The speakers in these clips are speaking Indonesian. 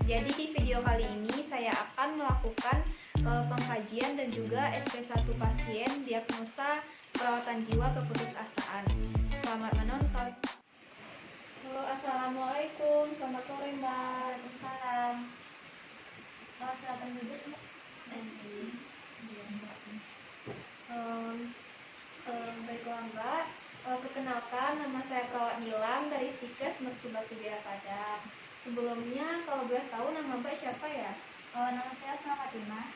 Jadi di video kali ini saya akan melakukan pengkajian dan juga SP1 pasien diagnosa perawatan jiwa keputusasaan. Selamat menonton. Halo, assalamualaikum. Selamat sore, Mbak. Waalaikumsalam. Silakan duduk, Mbak. Baiklah, Mbak. Perkenalkan, nama saya Perawat Nilam dari Stikes Mercu Batu Biar Padang. Sebelumnya, kalau boleh tahu nama Mbak siapa ya? Nama saya Asma Fatimah.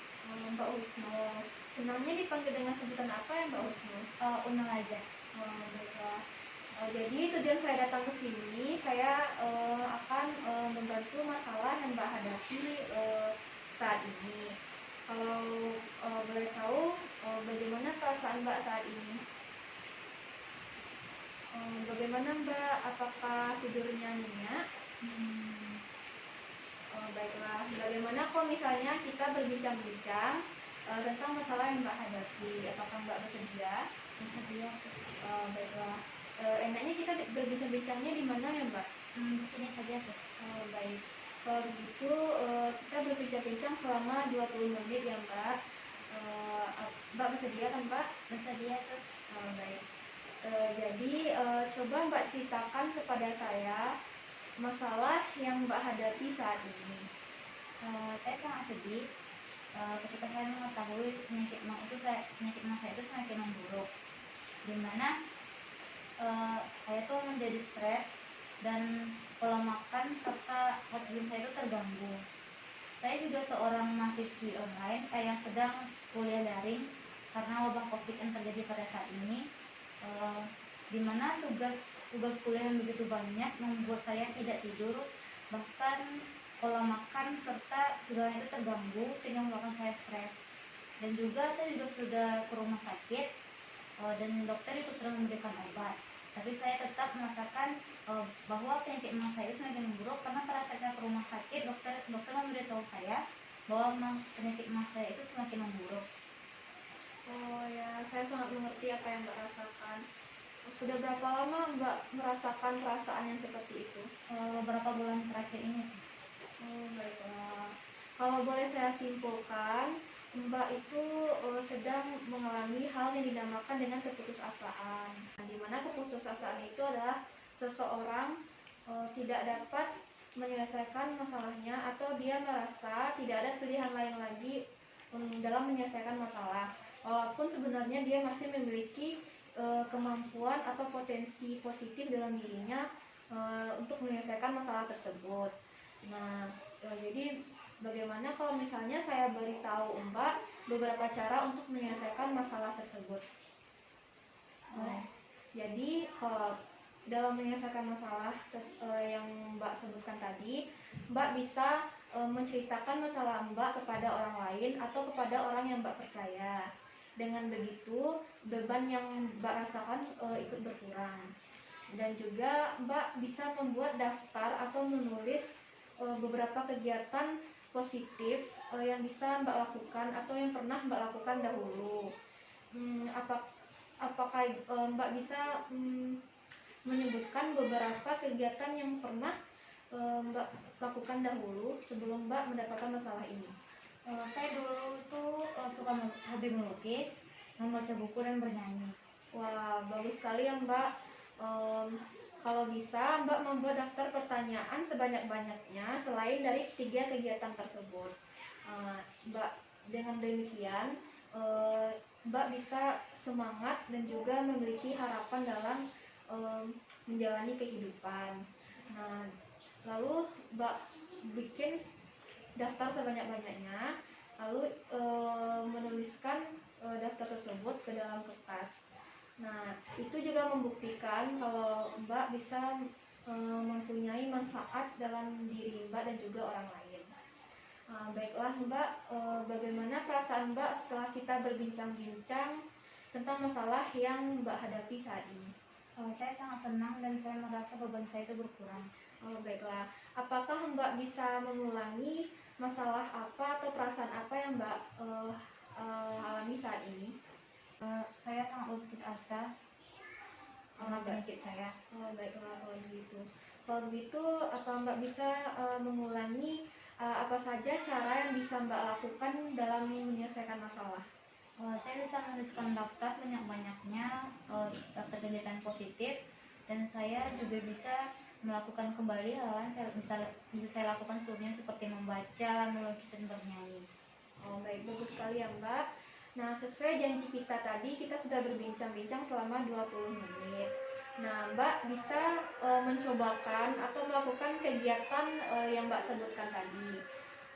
Mbak Husnul. Senangnya dipanggil dengan sebutan apa ya, Mbak Husnul? Unang aja. Baiklah. Jadi tujuan saya datang ke sini, saya akan membantu masalah yang Mbak hadapi saat ini. Kalau boleh tahu, bagaimana perasaan Mbak saat ini? Bagaimana Mbak? Apakah tidurnya nyenyak? Baiklah. Bagaimana kalau misalnya kita berbincang-bincang tentang masalah yang Mbak hadapi? Apakah Mbak bersedia? Bersedia. Baiklah. Enaknya kita berbincang-bincangnya di mana ya, Mbak? Di sini saja, Sus. Baik. Kalau begitu kita berbincang-bincang selama 20 menit ya, Mbak. Mbak bersedia kan, Mbak? Bersedia, Sus. Baik. Jadi coba Mbak ceritakan kepada saya masalah yang Mbak hadapi saat ini. Saya sangat sedih ketika saya mengetahui penyakit mah saya itu semakin memburuk, dimana saya tuh menjadi stres dan pola makan serta hati saya itu terganggu. Saya juga seorang mahasiswi online yang sedang kuliah daring karena wabah COVID yang terjadi pada saat ini, di mana tugas kuliah yang begitu banyak membuat saya tidak tidur, bahkan pola makan serta segalanya itu terganggu sehingga menyebabkan saya stres. Dan juga saya juga sudah ke rumah sakit dan dokter itu sudah memberikan obat, tapi saya tetap merasakan bahwa penyakit mah saya itu semakin memburuk karena pada saat saya ke rumah sakit dokter memberitahu saya bahwa penyakit mah saya itu semakin memburuk. Oh ya, saya sangat mengerti apa yang Mbak rasakan. Sudah berapa lama Mbak merasakan perasaan yang seperti itu? Beberapa bulan terakhir ini. Baiklah. Kalau boleh saya simpulkan, Mbak itu sedang mengalami hal yang dinamakan dengan keputusasaan. Di mana keputusasaan itu adalah seseorang tidak dapat menyelesaikan masalahnya atau dia merasa tidak ada pilihan lain lagi dalam menyelesaikan masalah. Walaupun sebenarnya dia masih memiliki kemampuan atau potensi positif dalam dirinya untuk menyelesaikan masalah tersebut. Nah, jadi bagaimana kalau misalnya saya beritahu Mbak beberapa cara untuk menyelesaikan masalah tersebut? Jadi kalau dalam menyelesaikan masalah yang Mbak sebutkan tadi, Mbak bisa menceritakan masalah Mbak kepada orang lain atau kepada orang yang Mbak percaya. Dengan begitu, beban yang Mbak rasakan ikut berkurang. Dan juga Mbak bisa membuat daftar atau menulis beberapa kegiatan positif yang bisa Mbak lakukan atau yang pernah Mbak lakukan dahulu. Apakah Mbak bisa menyebutkan beberapa kegiatan yang pernah Mbak lakukan dahulu sebelum Mbak mendapatkan masalah ini? Saya dulu tuh suka hobi melukis, membaca buku dan bernyanyi. Wah, bagus sekali ya Mbak. Kalau bisa Mbak membuat daftar pertanyaan sebanyak-banyaknya selain dari 3 kegiatan tersebut. Mbak, dengan demikian Mbak bisa semangat dan juga memiliki harapan dalam menjalani kehidupan. Nah, lalu Mbak bikin daftar sebanyak-banyaknya, lalu menuliskan daftar tersebut ke dalam kertas. Nah, itu juga membuktikan kalau Mbak bisa mempunyai manfaat dalam diri Mbak dan juga orang lain. Baiklah Mbak, bagaimana perasaan Mbak setelah kita berbincang-bincang tentang masalah yang Mbak hadapi saat ini? Saya sangat senang dan saya merasa beban saya itu berkurang. Baiklah, apakah Mbak bisa mengulangi masalah apa atau perasaan apa yang Mbak alami saat ini? Saya sangat berputus asa karena penyakit saya. Baiklah kalau begitu. Kalau begitu, apa Mbak bisa mengulangi apa saja cara yang bisa Mbak lakukan dalam menyelesaikan masalah? Saya bisa menuliskan daftar sebanyak-banyaknya, daftar kegiatan positif, dan saya juga bisa melakukan kembali hal yang bisa saya lakukan sebelumnya seperti membaca, melukis, dan bernyanyi. Oh, baik, bagus sekali ya Mbak. Nah, sesuai janji kita tadi, kita sudah berbincang-bincang selama 20 menit. Nah, Mbak bisa mencobakan atau melakukan kegiatan yang Mbak sebutkan tadi.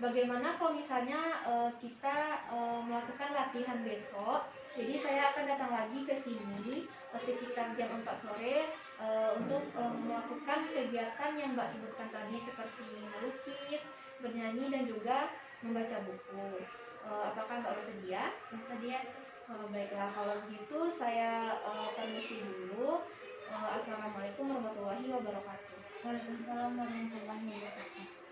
Bagaimana kalau misalnya kita melakukan latihan besok? Jadi saya akan datang lagi ke sini sekitar jam 4 sore untuk melakukan kegiatan yang Mbak sebutkan tadi seperti melukis, bernyanyi, dan juga membaca buku. Apakah Mbak bersedia? Bersedia, Sus. Baiklah, kalau begitu saya permisi dulu. Assalamualaikum warahmatullahi wabarakatuh. Waalaikumsalam warahmatullahi wabarakatuh.